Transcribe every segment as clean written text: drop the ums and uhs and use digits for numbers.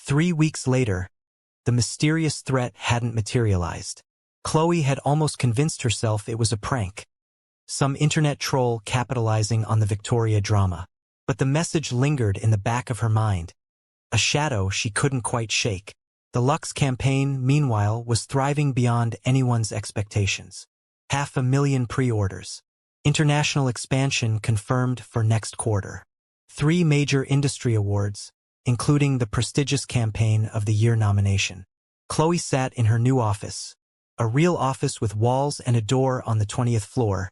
3 weeks later, the mysterious threat hadn't materialized. Khloe had almost convinced herself it was a prank, some internet troll capitalizing on the Victoria drama. But the message lingered in the back of her mind, a shadow she couldn't quite shake. The Lux campaign, meanwhile, was thriving beyond anyone's expectations. 500,000 pre-orders. International expansion confirmed for next quarter. 3 major industry awards, including the prestigious Campaign of the Year nomination. Khloe sat in her new office, a real office with walls and a door on the 20th floor,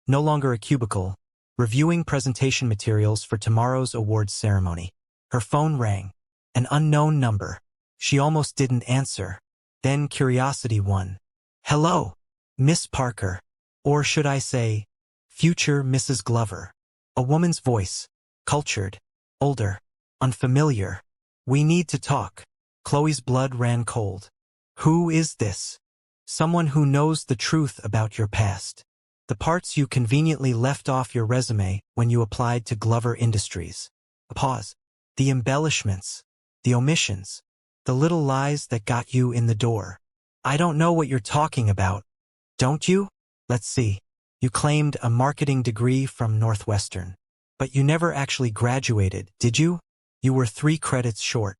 no longer a cubicle, reviewing presentation materials for tomorrow's awards ceremony. Her phone rang. An unknown number. She almost didn't answer. Then curiosity won. "Hello, Miss Parker. Or should I say, future Mrs. Glover." A woman's voice. Cultured. Older. Unfamiliar. "We need to talk." Khloe's blood ran cold. "Who is this?" "Someone who knows the truth about your past. The parts you conveniently left off your resume when you applied to Glover Industries." A pause. "The embellishments. The omissions. The little lies that got you in the door." "I don't know what you're talking about." "Don't you? Let's see. You claimed a marketing degree from Northwestern. But you never actually graduated, did you? You were 3 credits short.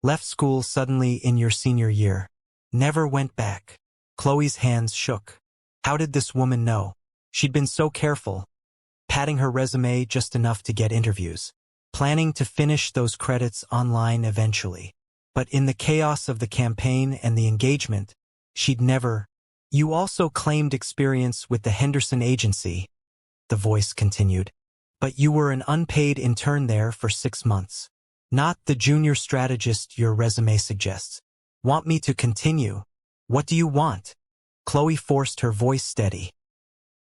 Left school suddenly in your senior year. Never went back." Khloe's hands shook. How did this woman know? She'd been so careful, padding her resume just enough to get interviews, planning to finish those credits online eventually. But in the chaos of the campaign and the engagement, she'd never. "You also claimed experience with the Henderson agency," the voice continued. "But you were an unpaid intern there for 6 months. Not the junior strategist your resume suggests. Want me to continue? What do you want?" Khloe forced her voice steady.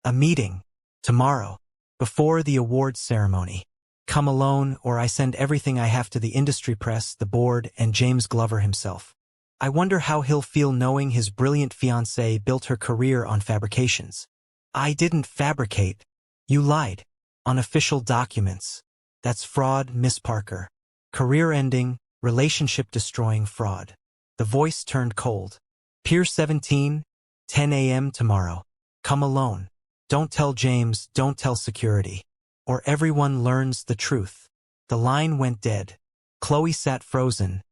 "A meeting. Tomorrow. Before the awards ceremony. Come alone or I send everything I have to the industry press, the board, and James Glover himself. I wonder how he'll feel knowing his brilliant fiancée built her career on fabrications." "I didn't fabricate. You lied. On official documents. That's fraud, Miss Parker. Career-ending, relationship-destroying fraud." The voice turned cold. "Pier 17, 10 a.m. tomorrow. Come alone. Don't tell James, don't tell security. Or everyone learns the truth." The line went dead. Khloe sat frozen,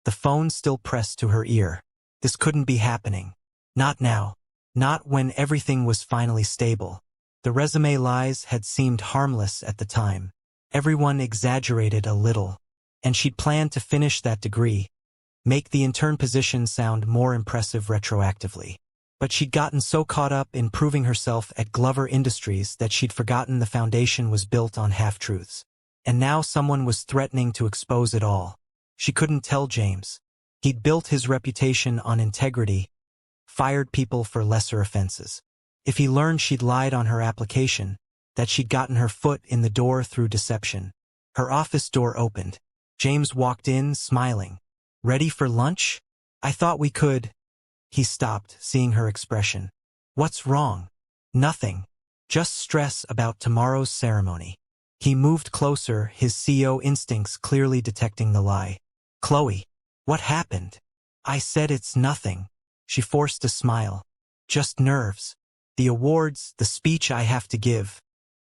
the phone still pressed to her ear. This couldn't be happening. Not now. Not when everything was finally stable. The resume lies had seemed harmless at the time. Everyone exaggerated a little. And she'd planned to finish that degree, make the intern position sound more impressive retroactively. But she'd gotten so caught up in proving herself at Glover Industries that she'd forgotten the foundation was built on half-truths. And now someone was threatening to expose it all. She couldn't tell James. He'd built his reputation on integrity, fired people for lesser offenses. If he learned she'd lied on her application, that she'd gotten her foot in the door through deception. Her office door opened. James walked in, smiling. "Ready for lunch? I thought we could." He stopped, seeing her expression. "What's wrong?" "Nothing. Just stress about tomorrow's ceremony." He moved closer, his CEO instincts clearly detecting the lie. "Khloe, what happened?" "I said it's nothing." She forced a smile. "Just nerves. The awards, the speech I have to give."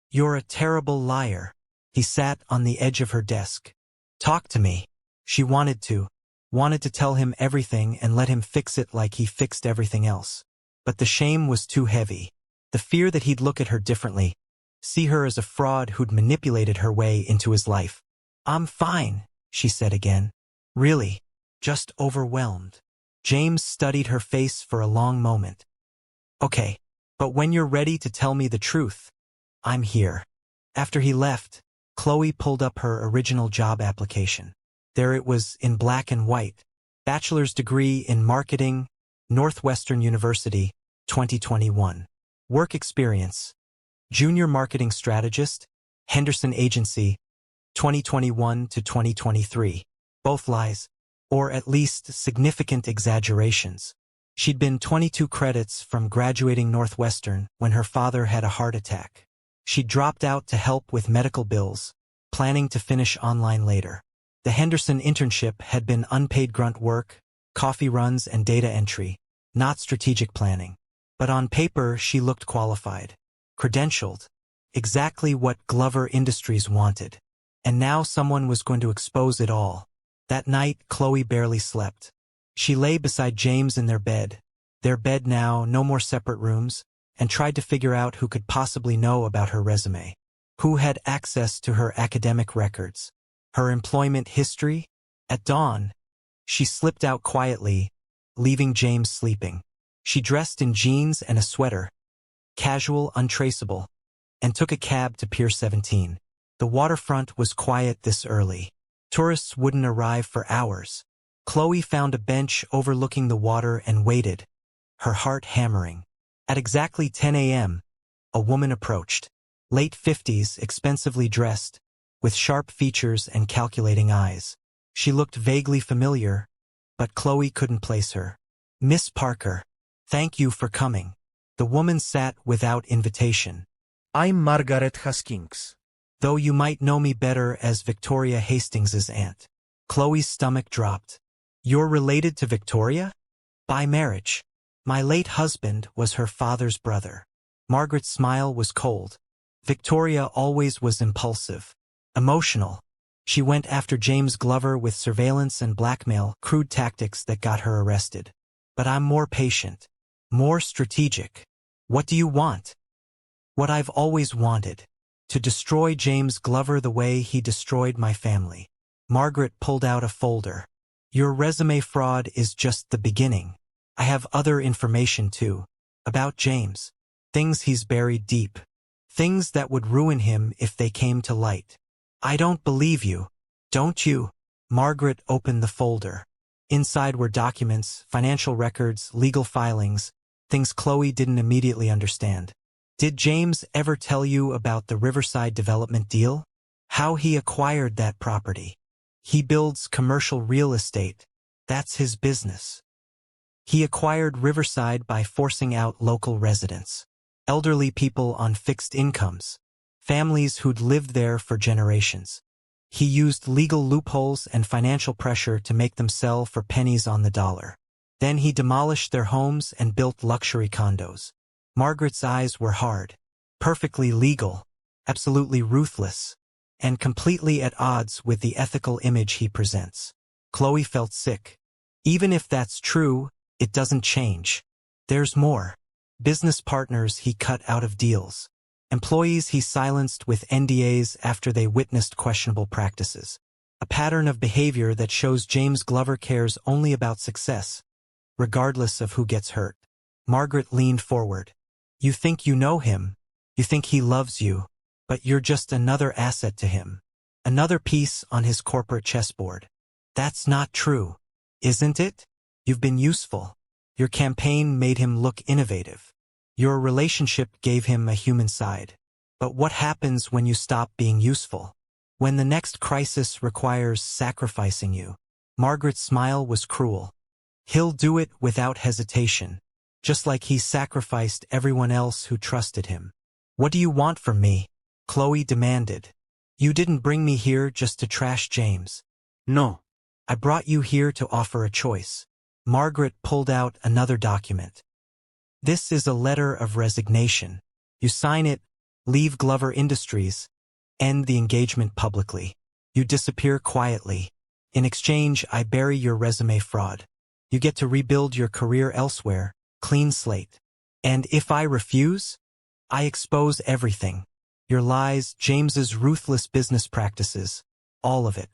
"You're a terrible liar." He sat on the edge of her desk. "Talk to me." She wanted to tell him everything and let him fix it like he fixed everything else. But the shame was too heavy. The fear that he'd look at her differently, see her as a fraud who'd manipulated her way into his life. "I'm fine," she said again. "Really, just overwhelmed." James studied her face for a long moment. "Okay, but when you're ready to tell me the truth, I'm here." After he left, Khloe pulled up her original job application. There it was in black and white. Bachelor's degree in marketing, Northwestern University, 2021. Work experience. Junior marketing strategist, Henderson Agency, 2021 to 2023. Both lies, or at least significant exaggerations. She'd been 22 credits from graduating Northwestern when her father had a heart attack. She dropped out to help with medical bills, planning to finish online later. The Henderson internship had been unpaid grunt work, coffee runs and data entry, not strategic planning. But on paper she looked qualified, credentialed, exactly what Glover Industries wanted. And now someone was going to expose it all. That night, Khloe barely slept. She lay beside James in their bed now, no more separate rooms, and tried to figure out who could possibly know about her resume. Who had access to her academic records? Her employment history? At dawn, she slipped out quietly, leaving James sleeping. She dressed in jeans and a sweater, casual, untraceable, and took a cab to Pier 17. The waterfront was quiet this early. Tourists wouldn't arrive for hours. Khloe found a bench overlooking the water and waited, her heart hammering. At exactly 10 a.m., a woman approached. Late 50s, expensively dressed, with sharp features and calculating eyes. She looked vaguely familiar, but Khloe couldn't place her. "Miss Parker, thank you for coming." The woman sat without invitation. "I'm Margaret Haskins." "Though you might know me better as Victoria Hastings's aunt." Chloe's stomach dropped. "You're related to Victoria?" "By marriage. My late husband was her father's brother." Margaret's smile was cold. Victoria always was impulsive, emotional. She went after James Glover with surveillance and blackmail, crude tactics that got her arrested. But I'm more patient, more strategic. What do you want? What I've always wanted. To destroy James Glover the way he destroyed my family. Margaret pulled out a folder. Your resume fraud is just the beginning. I have other information too. About James. Things he's buried deep. Things that would ruin him if they came to light. I don't believe you. Don't you? Margaret opened the folder. Inside were documents, financial records, legal filings, things Khloe didn't immediately understand. Did James ever tell you about the Riverside development deal? How he acquired that property? He builds commercial real estate. That's his business. He acquired Riverside by forcing out local residents. Elderly people on fixed incomes. Families who'd lived there for generations. He used legal loopholes and financial pressure to make them sell for pennies on the dollar. Then he demolished their homes and built luxury condos. Margaret's eyes were hard. Perfectly legal. Absolutely ruthless. And completely at odds with the ethical image he presents. Khloe felt sick. Even if that's true, it doesn't change. There's more. Business partners he cut out of deals. Employees he silenced with NDAs after they witnessed questionable practices. A pattern of behavior that shows James Glover cares only about success, regardless of who gets hurt. Margaret leaned forward. You think you know him. You think he loves you. But you're just another asset to him. Another piece on his corporate chessboard. That's not true. Isn't it? You've been useful. Your campaign made him look innovative. Your relationship gave him a human side. But what happens when you stop being useful? When the next crisis requires sacrificing you? Margaret's smile was cruel. He'll do it without hesitation. Just like he sacrificed everyone else who trusted him. What do you want from me? Khloe demanded. You didn't bring me here just to trash James. No. I brought you here to offer a choice. Margaret pulled out another document. This is a letter of resignation. You sign it, leave Glover Industries, end the engagement publicly. You disappear quietly. In exchange, I bury your resume fraud. You get to rebuild your career elsewhere, clean slate. And if I refuse, I expose everything. Your lies, James's ruthless business practices, all of it.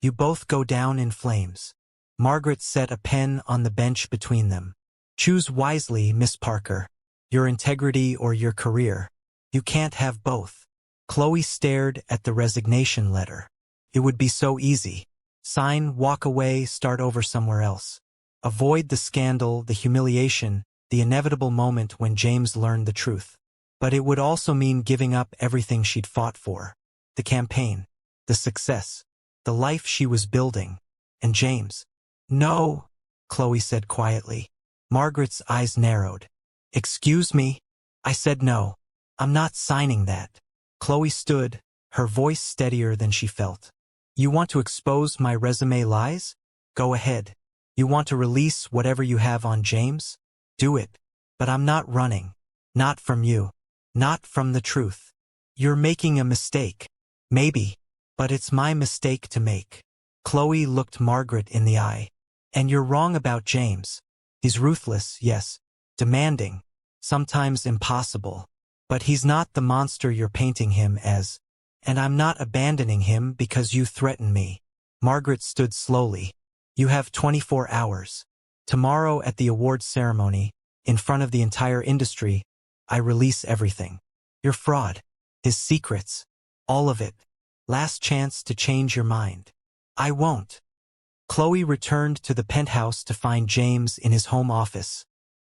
You both go down in flames. Margaret set a pen on the bench between them. Choose wisely, Miss Parker. Your integrity or your career. You can't have both. Khloe stared at the resignation letter. It would be so easy. Sign, walk away, start over somewhere else. Avoid the scandal, the humiliation, the inevitable moment when James learned the truth. But it would also mean giving up everything she'd fought for. The campaign, the success, the life she was building. And James. No, Khloe said quietly. Margaret's eyes narrowed. Excuse me? I said no. I'm not signing that. Khloe stood, her voice steadier than she felt. You want to expose my resume lies? Go ahead. You want to release whatever you have on James? Do it. But I'm not running. Not from you. Not from the truth. You're making a mistake. Maybe. But it's my mistake to make. Khloe looked Margaret in the eye. And you're wrong about James. He's ruthless, yes. Demanding. Sometimes impossible. But he's not the monster you're painting him as. And I'm not abandoning him because you threaten me. Margaret stood slowly. You have 24 hours. Tomorrow at the awards ceremony, in front of the entire industry, I release everything. Your fraud. His secrets. All of it. Last chance to change your mind. I won't. Khloe returned to the penthouse to find James in his home office,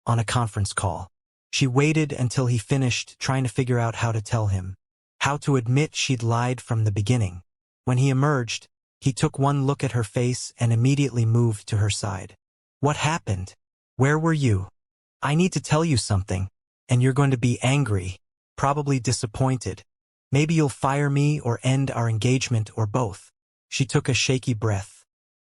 on a conference call. She waited until he finished trying to figure out how to tell him. How to admit she'd lied from the beginning. When he emerged, he took one look at her face and immediately moved to her side. What happened? Where were you? I need to tell you something, and you're going to be angry, probably disappointed. Maybe you'll fire me or end our engagement or both. She took a shaky breath.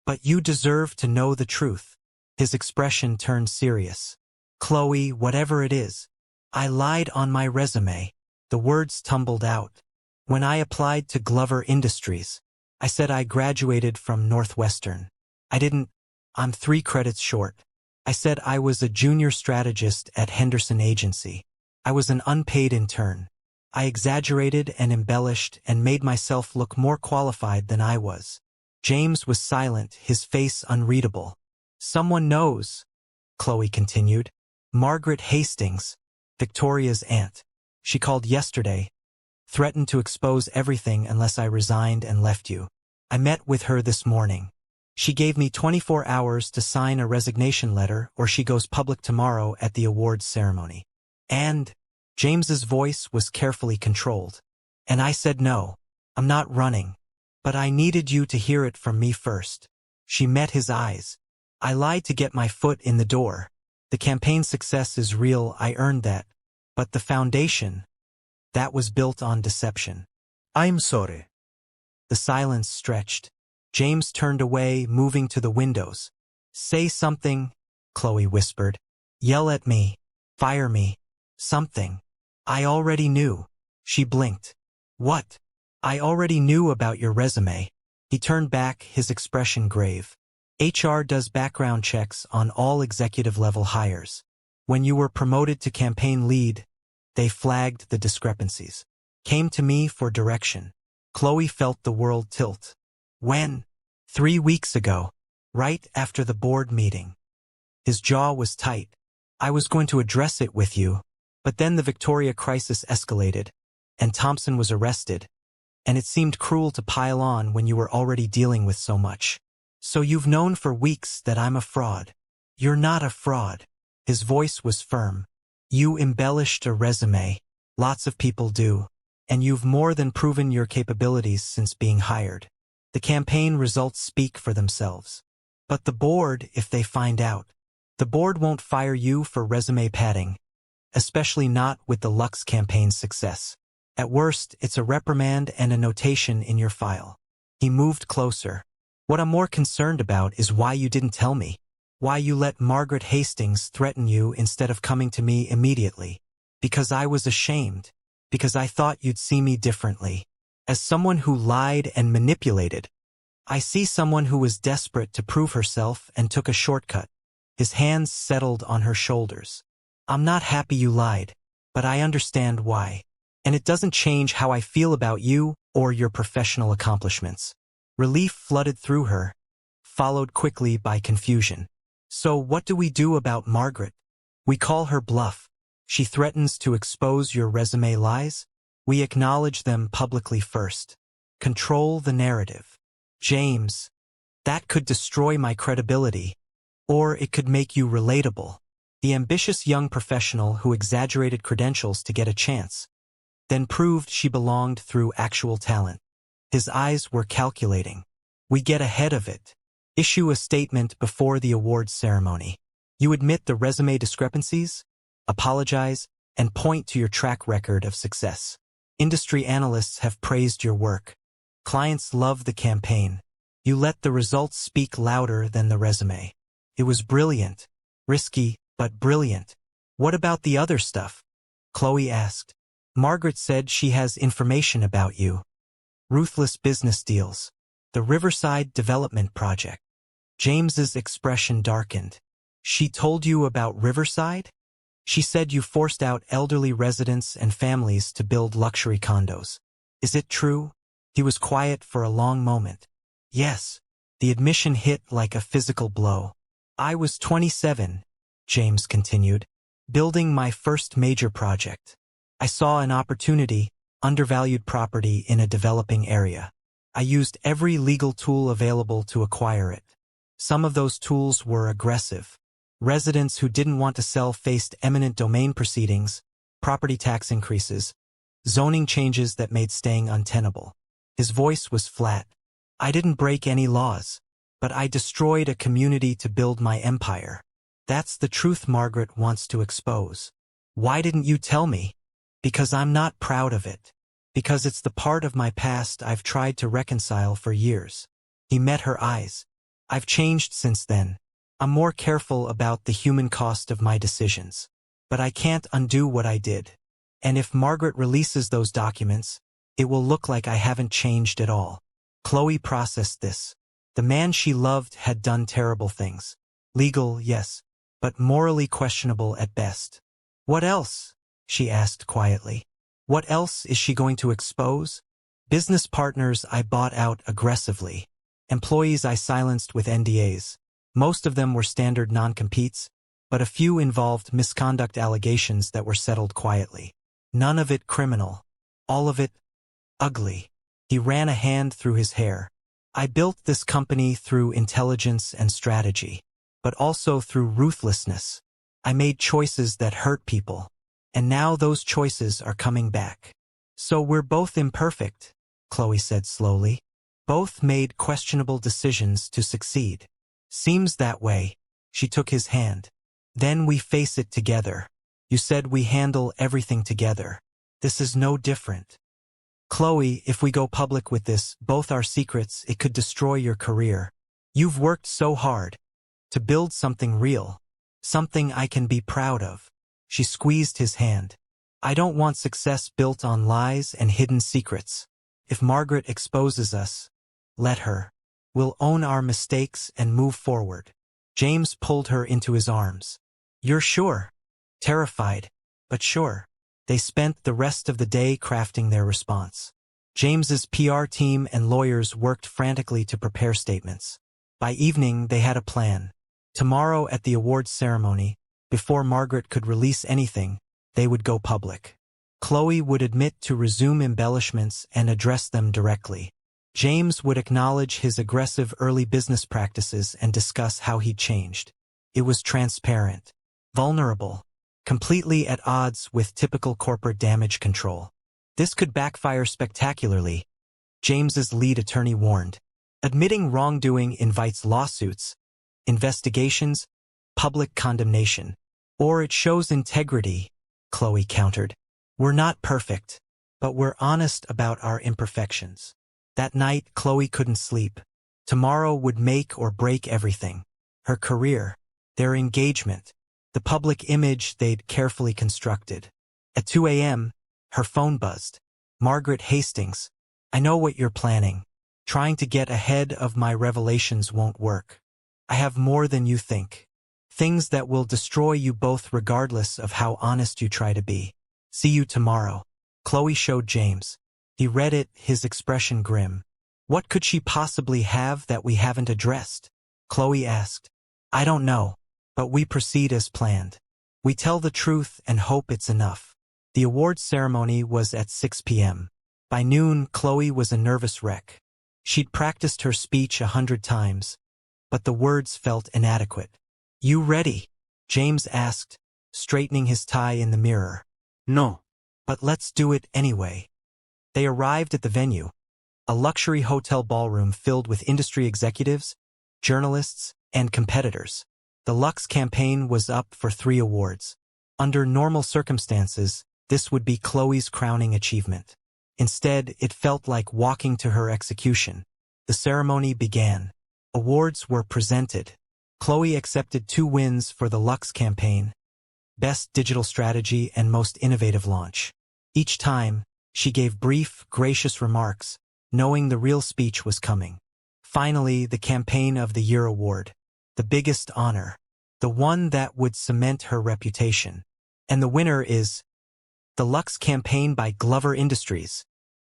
But you deserve to know the truth. His expression turned serious. Khloe, whatever it is, I lied on my resume. The words tumbled out. When I applied to Glover Industries, I said I graduated from Northwestern. I didn't. I'm 3 credits short. I said I was a junior strategist at Henderson Agency. I was an unpaid intern. I exaggerated and embellished and made myself look more qualified than I was. James was silent, his face unreadable. Someone knows, Khloe continued. Margaret Hastings, Victoria's aunt. She called yesterday, threatened to expose everything unless I resigned and left you. I met with her this morning. She gave me 24 hours to sign a resignation letter or she goes public tomorrow at the awards ceremony. And James's voice was carefully controlled. And I said no, I'm not running. But I needed you to hear it from me first. She met his eyes. I lied to get my foot in the door. The campaign success is real, I earned that. But the foundation, that was built on deception. I'm sorry. The silence stretched. James turned away, moving to the windows. Say something, Khloe whispered. Yell at me. Fire me. Something. I already knew. She blinked. What? I already knew about your resume. He turned back, his expression grave. HR does background checks on all executive-level hires. When you were promoted to campaign lead, they flagged the discrepancies. Came to me for direction. Khloe felt the world tilt. When? 3 weeks ago. Right after the board meeting. His jaw was tight. I was going to address it with you, but then the Victoria crisis escalated, and Thompson was arrested. And it seemed cruel to pile on when you were already dealing with so much. So you've known for weeks that I'm a fraud. You're not a fraud. His voice was firm. You embellished a resume. Lots of people do. And you've more than proven your capabilities since being hired. The campaign results speak for themselves. But the board, if they find out, the board won't fire you for resume padding. Especially not with the Lux campaign's success. At worst, it's a reprimand and a notation in your file. He moved closer. What I'm more concerned about is why you didn't tell me. Why you let Margaret Hastings threaten you instead of coming to me immediately. Because I was ashamed. Because I thought you'd see me differently. As someone who lied and manipulated. I see someone who was desperate to prove herself and took a shortcut. His hands settled on her shoulders. I'm not happy you lied, but I understand why. And it doesn't change how I feel about you or your professional accomplishments. Relief flooded through her, followed quickly by confusion. So what do we do about Margaret? We call her bluff. She threatens to expose your resume lies. We acknowledge them publicly first. Control the narrative. James, that could destroy my credibility. Or it could make you relatable. The ambitious young professional who exaggerated credentials to get a chance. Then proved she belonged through actual talent. His eyes were calculating. We get ahead of it. Issue a statement before the awards ceremony. You admit the resume discrepancies, apologize, and point to your track record of success. Industry analysts have praised your work. Clients love the campaign. You let the results speak louder than the resume. It was brilliant. Risky, but brilliant. What about the other stuff? Khloe asked. Margaret said she has information about you. Ruthless business deals. The Riverside Development Project. James's expression darkened. She told you about Riverside? She said you forced out elderly residents and families to build luxury condos. Is it true? He was quiet for a long moment. Yes. The admission hit like a physical blow. I was 27, James continued, building my first major project. I saw an opportunity, undervalued property in a developing area. I used every legal tool available to acquire it. Some of those tools were aggressive. Residents who didn't want to sell faced eminent domain proceedings, property tax increases, zoning changes that made staying untenable. His voice was flat. I didn't break any laws, but I destroyed a community to build my empire. That's the truth Margaret wants to expose. Why didn't you tell me? Because I'm not proud of it. Because it's the part of my past I've tried to reconcile for years. He met her eyes. I've changed since then. I'm more careful about the human cost of my decisions. But I can't undo what I did. And if Margaret releases those documents, it will look like I haven't changed at all. Khloe processed this. The man she loved had done terrible things. Legal, yes, but morally questionable at best. What else? She asked quietly. What else is she going to expose? Business partners I bought out aggressively. Employees I silenced with NDAs. Most of them were standard non-competes, but a few involved misconduct allegations that were settled quietly. None of it criminal. All of it ugly. He ran a hand through his hair. I built this company through intelligence and strategy, but also through ruthlessness. I made choices that hurt people, and now those choices are coming back. So we're both imperfect, Khloe said slowly. Both made questionable decisions to succeed. Seems that way. She took his hand. Then we face it together. You said we handle everything together. This is no different. Khloe, if we go public with this, both our secrets, it could destroy your career. You've worked so hard to build something real, something I can be proud of. She squeezed his hand. I don't want success built on lies and hidden secrets. If Margaret exposes us, let her. We'll own our mistakes and move forward. James pulled her into his arms. You're sure? Terrified, but sure. They spent the rest of the day crafting their response. James's PR team and lawyers worked frantically to prepare statements. By evening, they had a plan. Tomorrow at the awards ceremony, before Margaret could release anything, they would go public. Khloe would admit to resume embellishments and address them directly. James would acknowledge his aggressive early business practices and discuss how he'd changed. It was transparent, vulnerable, completely at odds with typical corporate damage control. This could backfire spectacularly, James's lead attorney warned. Admitting wrongdoing invites lawsuits, investigations, public condemnation. Or it shows integrity, Khloe countered. We're not perfect, but we're honest about our imperfections. That night, Khloe couldn't sleep. Tomorrow would make or break everything. Her career, their engagement, the public image they'd carefully constructed. At 2 a.m., her phone buzzed. Margaret Hastings, I know what you're planning. Trying to get ahead of my revelations won't work. I have more than you think. Things that will destroy you both regardless of how honest you try to be. See you tomorrow. Khloe showed James. He read it, his expression grim. What could she possibly have that we haven't addressed? Khloe asked. I don't know, but we proceed as planned. We tell the truth and hope it's enough. The awards ceremony was at 6 p.m. By noon, Khloe was a nervous wreck. She'd practiced her speech 100 times, but the words felt inadequate. You ready? James asked, straightening his tie in the mirror. No. But let's do it anyway. They arrived at the venue, a luxury hotel ballroom filled with industry executives, journalists, and competitors. The Luxe campaign was up for 3 awards. Under normal circumstances, this would be Khloe's crowning achievement. Instead, it felt like walking to her execution. The ceremony began. Awards were presented. Khloe accepted 2 wins for the Lux campaign, Best Digital Strategy and Most Innovative Launch. Each time, she gave brief, gracious remarks, knowing the real speech was coming. Finally, the Campaign of the Year award. The biggest honor. The one that would cement her reputation. And the winner is the Lux campaign by Glover Industries.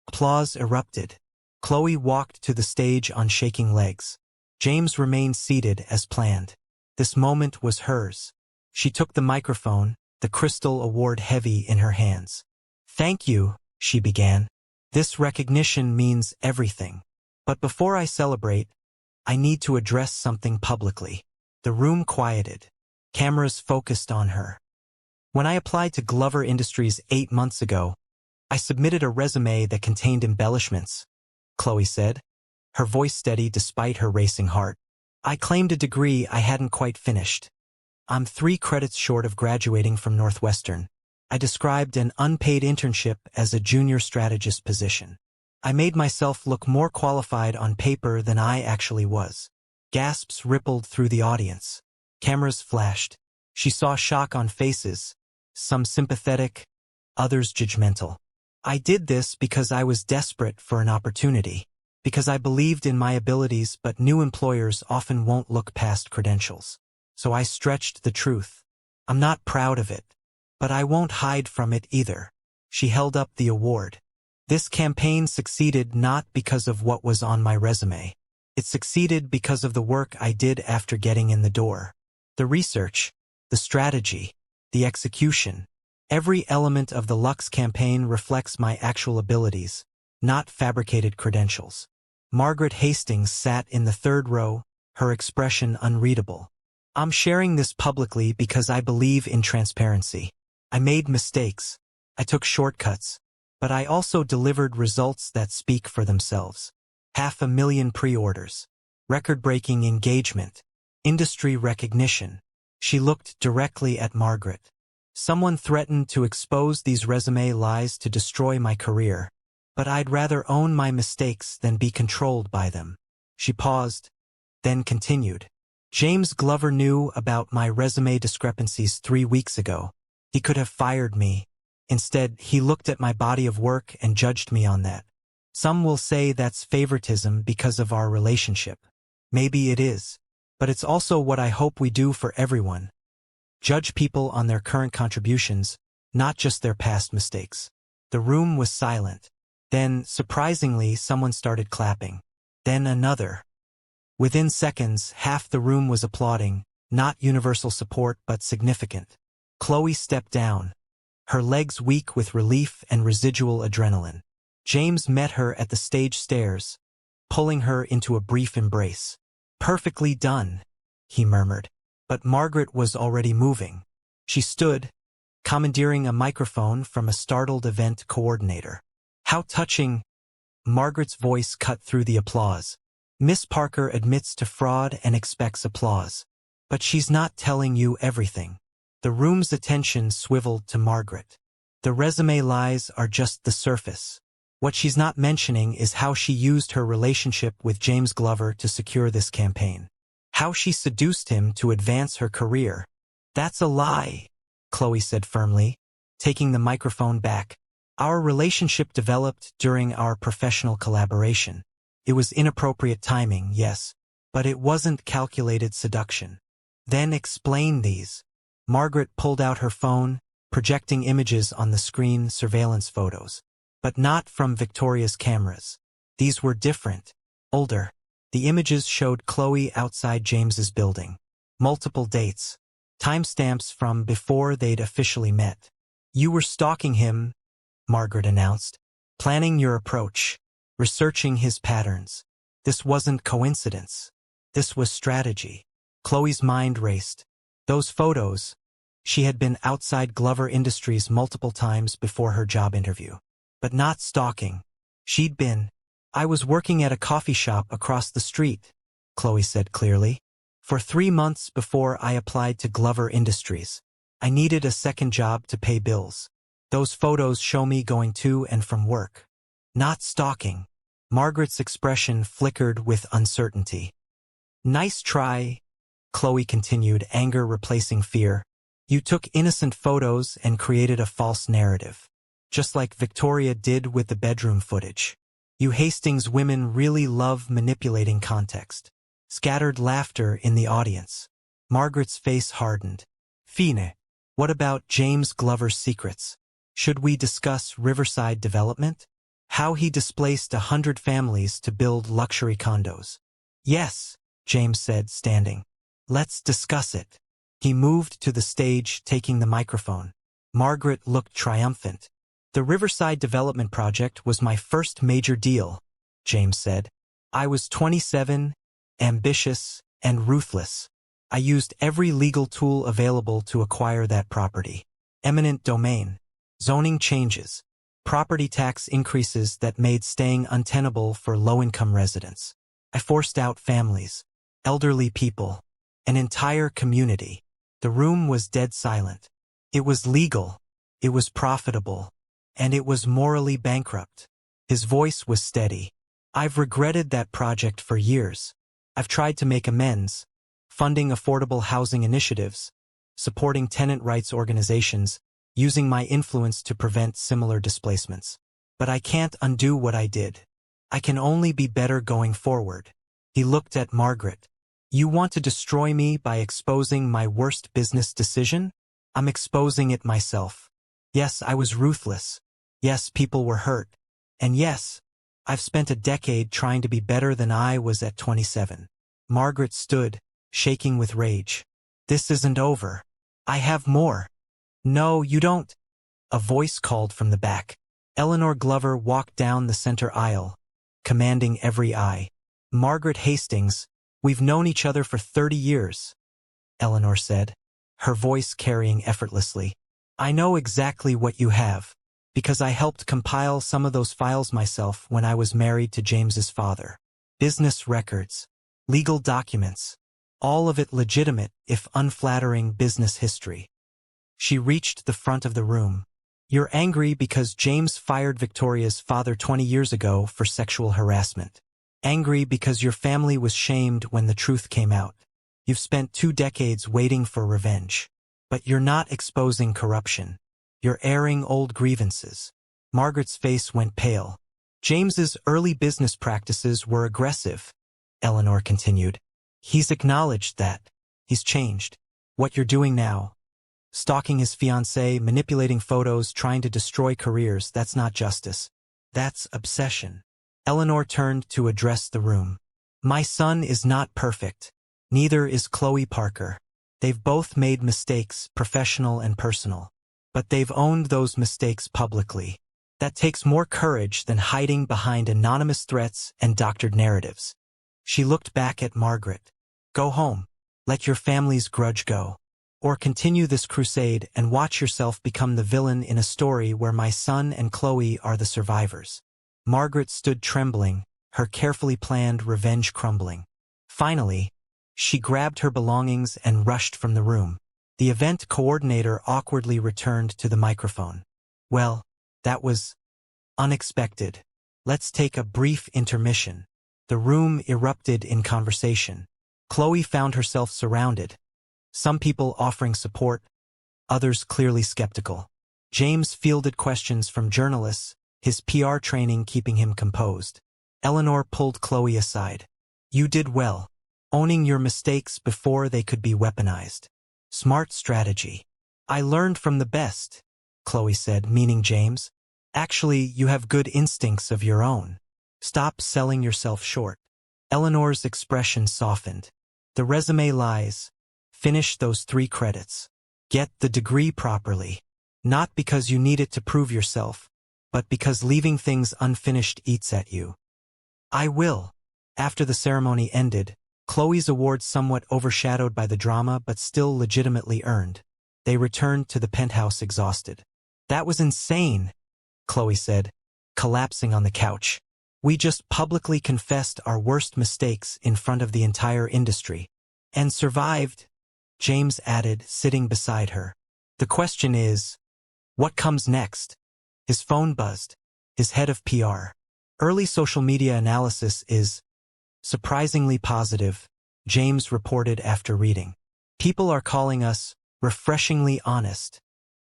Applause erupted. Khloe walked to the stage on shaking legs. James remained seated as planned. This moment was hers. She took the microphone, the crystal award heavy in her hands. "Thank you," she began. "This recognition means everything. But before I celebrate, I need to address something publicly." The room quieted. Cameras focused on her. "When I applied to Glover Industries 8 months ago, I submitted a resume that contained embellishments," Khloe said, her voice steady despite her racing heart. "I claimed a degree I hadn't quite finished. I'm 3 credits short of graduating from Northwestern. I described an unpaid internship as a junior strategist position. I made myself look more qualified on paper than I actually was." Gasps rippled through the audience. Cameras flashed. She saw shock on faces, some sympathetic, others judgmental. "I did this because I was desperate for an opportunity, because I believed in my abilities, but new employers often won't look past credentials. So I stretched the truth. I'm not proud of it, but I won't hide from it either." She held up the award. "This campaign succeeded not because of what was on my resume. It succeeded because of the work I did after getting in the door. The research, the strategy, the execution. Every element of the Lux campaign reflects my actual abilities, not fabricated credentials." Margaret Hastings sat in the 3rd row, her expression unreadable. "I'm sharing this publicly because I believe in transparency. I made mistakes. I took shortcuts. But I also delivered results that speak for themselves. 500,000 pre-orders. Record-breaking engagement. Industry recognition." She looked directly at Margaret. "Someone threatened to expose these resume lies to destroy my career. But I'd rather own my mistakes than be controlled by them." She paused, then continued. "James Glover knew about my resume discrepancies 3 weeks ago. He could have fired me. Instead, he looked at my body of work and judged me on that. Some will say that's favoritism because of our relationship. Maybe it is. But it's also what I hope we do for everyone. Judge people on their current contributions, not just their past mistakes." The room was silent. Then, surprisingly, someone started clapping. Then another. Within seconds, half the room was applauding, not universal support but significant. Khloe stepped down, her legs weak with relief and residual adrenaline. James met her at the stage stairs, pulling her into a brief embrace. "Perfectly done," he murmured. But Margaret was already moving. She stood, commandeering a microphone from a startled event coordinator. "How touching!" Margaret's voice cut through the applause. "Miss Parker admits to fraud and expects applause. But she's not telling you everything." The room's attention swiveled to Margaret. "The resume lies are just the surface. What she's not mentioning is how she used her relationship with James Glover to secure this campaign. How she seduced him to advance her career." "That's a lie," Khloe said firmly, taking the microphone back. "Our relationship developed during our professional collaboration. It was inappropriate timing, yes, but it wasn't calculated seduction." "Then explain these." Margaret pulled out her phone, projecting images on the screen, surveillance photos. But not from Victoria's cameras. These were different, older. The images showed Khloe outside James's building. Multiple dates. Timestamps from before they'd officially met. "You were stalking him," Margaret announced. "Planning your approach. Researching his patterns. This wasn't coincidence. This was strategy." Khloe's mind raced. Those photos. She had been outside Glover Industries multiple times before her job interview. But not stalking. She'd been. "I was working at a coffee shop across the street," Khloe said clearly. "For 3 months before I applied to Glover Industries. I needed a second job to pay bills. Those photos show me going to and from work. Not stalking. Margaret's expression flickered with uncertainty. Nice try, Khloe continued, anger replacing fear. You took innocent photos and created a false narrative. Just like Victoria did with the bedroom footage. You Hastings women really love manipulating context. Scattered laughter in the audience. Margaret's face hardened. Fine. What about James Glover's secrets? Should we discuss Riverside development? How he displaced 100 families to build luxury condos. Yes, James said, standing. Let's discuss it. He moved to the stage, taking the microphone. Margaret looked triumphant. The Riverside development project was my first major deal, James said. I was 27, ambitious, and ruthless. I used every legal tool available to acquire that property. Eminent domain, zoning changes, property tax increases that made staying untenable for low-income residents. I forced out families, elderly people, an entire community. The room was dead silent. It was legal, it was profitable, and it was morally bankrupt. His voice was steady. I've regretted that project for years. I've tried to make amends, funding affordable housing initiatives, supporting tenant rights organizations, using my influence to prevent similar displacements. But I can't undo what I did. I can only be better going forward. He looked at Margaret. You want to destroy me by exposing my worst business decision? I'm exposing it myself. Yes, I was ruthless. Yes, people were hurt. And yes, I've spent a decade trying to be better than I was at 27. Margaret stood, shaking with rage. This isn't over. I have more. No, you don't. A voice called from the back. Eleanor Glover walked down the center aisle, commanding every eye. Margaret Hastings, we've known each other for 30 years, Eleanor said, her voice carrying effortlessly. I know exactly what you have, because I helped compile some of those files myself when I was married to James's father. Business records, legal documents, all of it legitimate if unflattering business history. She reached the front of the room. You're angry because James fired Victoria's father 20 years ago for sexual harassment. Angry because your family was shamed when the truth came out. You've spent 2 decades waiting for revenge. But you're not exposing corruption. You're airing old grievances. Margaret's face went pale. James's early business practices were aggressive, Eleanor continued. He's acknowledged that. He's changed. What you're doing now, stalking his fiancée, manipulating photos, trying to destroy careers, that's not justice. That's obsession. Eleanor turned to address the room. My son is not perfect. Neither is Khloe Parker. They've both made mistakes, professional and personal. But they've owned those mistakes publicly. That takes more courage than hiding behind anonymous threats and doctored narratives. She looked back at Margaret. Go home. Let your family's grudge go. Or continue this crusade and watch yourself become the villain in a story where my son and Khloe are the survivors. Margaret stood trembling, her carefully planned revenge crumbling. Finally, she grabbed her belongings and rushed from the room. The event coordinator awkwardly returned to the microphone. Well, that was unexpected. Let's take a brief intermission. The room erupted in conversation. Khloe found herself surrounded. Some people offering support, others clearly skeptical. James fielded questions from journalists, his PR training keeping him composed. Eleanor pulled Khloe aside. You did well, owning your mistakes before they could be weaponized. Smart strategy. I learned from the best, Khloe said, meaning James. Actually, you have good instincts of your own. Stop selling yourself short. Eleanor's expression softened. The resume lies. Finish those 3 credits. Get the degree properly. Not because you need it to prove yourself, but because leaving things unfinished eats at you. I will. After the ceremony ended, Khloe's award somewhat overshadowed by the drama but still legitimately earned. They returned to the penthouse exhausted. That was insane, Khloe said, collapsing on the couch. We just publicly confessed our worst mistakes in front of the entire industry. And survived, James added, sitting beside her. The question is, what comes next? His phone buzzed. His head of PR. Early social media analysis is surprisingly positive, James reported after reading. People are calling us refreshingly honest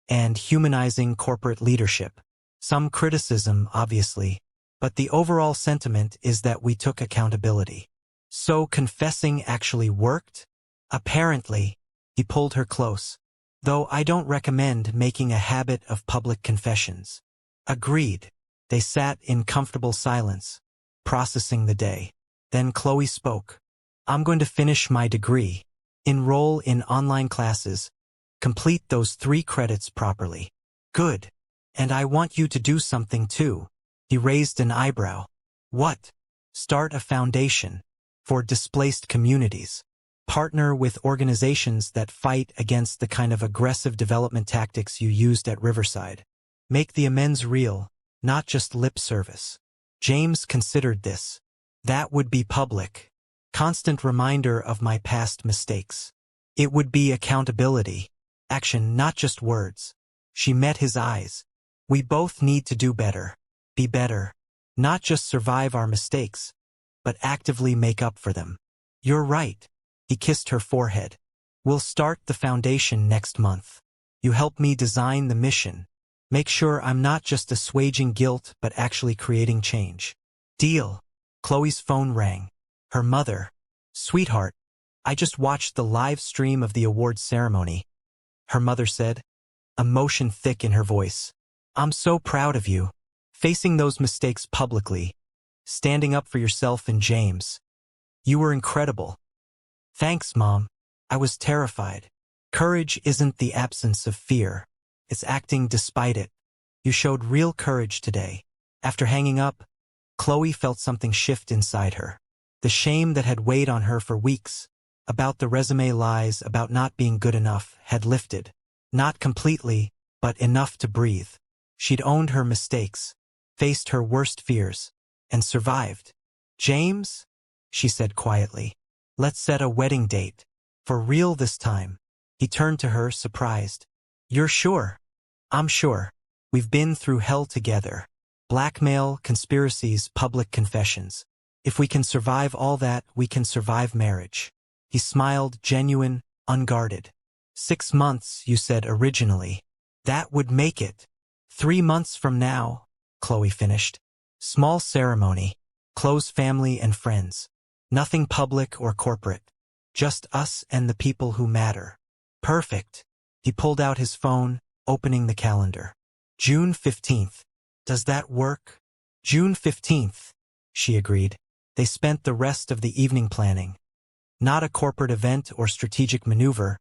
and humanizing corporate leadership. Some criticism, obviously, but the overall sentiment is that we took accountability. So confessing actually worked? Apparently, he pulled her close. Though I don't recommend making a habit of public confessions. Agreed. They sat in comfortable silence, processing the day. Then Khloe spoke. I'm going to finish my degree, enroll in online classes, complete those 3 credits properly. Good. And I want you to do something too. He raised an eyebrow. What? Start a foundation for displaced communities. Partner with organizations that fight against the kind of aggressive development tactics you used at Riverside. Make the amends real, not just lip service. James considered this. That would be public. Constant reminder of my past mistakes. It would be accountability. Action, not just words. She met his eyes. We both need to do better. Be better. Not just survive our mistakes, but actively make up for them. You're right. He kissed her forehead. We'll start the foundation next month. You help me design the mission. Make sure I'm not just assuaging guilt but actually creating change. Deal. Khloe's phone rang. Her mother. Sweetheart, I just watched the live stream of the awards ceremony. Her mother said, emotion thick in her voice. I'm so proud of you. Facing those mistakes publicly. Standing up for yourself and James. You were incredible. Thanks, Mom. I was terrified. Courage isn't the absence of fear. It's acting despite it. You showed real courage today. After hanging up, Khloe felt something shift inside her. The shame that had weighed on her for weeks, about the resume lies, about not being good enough, had lifted. Not completely, but enough to breathe. She'd owned her mistakes, faced her worst fears, and survived. James, she said quietly, let's set a wedding date. For real this time. He turned to her, surprised. You're sure? I'm sure. We've been through hell together. Blackmail, conspiracies, public confessions. If we can survive all that, we can survive marriage. He smiled, genuine, unguarded. 6 months, you said originally. That would make it. 3 months from now, Khloe finished. Small ceremony. Close family and friends. Nothing public or corporate. Just us and the people who matter. Perfect. He pulled out his phone, opening the calendar. June 15th. Does that work? June 15th, she agreed. They spent the rest of the evening planning. Not a corporate event or strategic maneuver,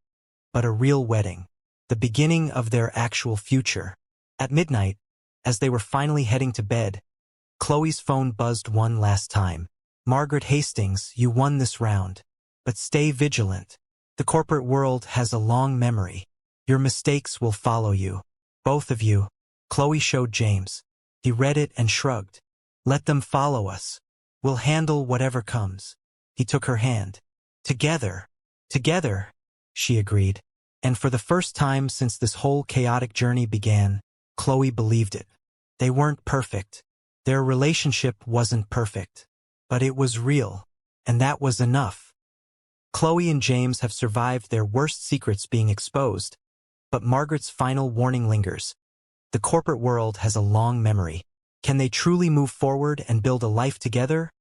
but a real wedding. The beginning of their actual future. At midnight, as they were finally heading to bed, Khloe's phone buzzed one last time. Margaret Hastings, you won this round. But stay vigilant. The corporate world has a long memory. Your mistakes will follow you. Both of you. Khloe showed James. He read it and shrugged. Let them follow us. We'll handle whatever comes. He took her hand. Together. Together, she agreed. And for the first time since this whole chaotic journey began, Khloe believed it. They weren't perfect. Their relationship wasn't perfect. But it was real. And that was enough. Khloe and James have survived their worst secrets being exposed. But Margaret's final warning lingers. The corporate world has a long memory. Can they truly move forward and build a life together?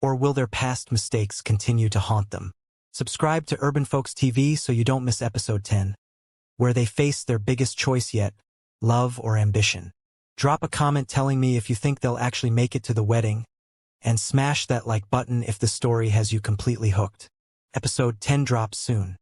Or will their past mistakes continue to haunt them? Subscribe to Urban Folks TV so you don't miss episode 10, where they face their biggest choice yet, love or ambition. Drop a comment telling me if you think they'll actually make it to the wedding, and smash that like button if the story has you completely hooked. Episode 10 drops soon.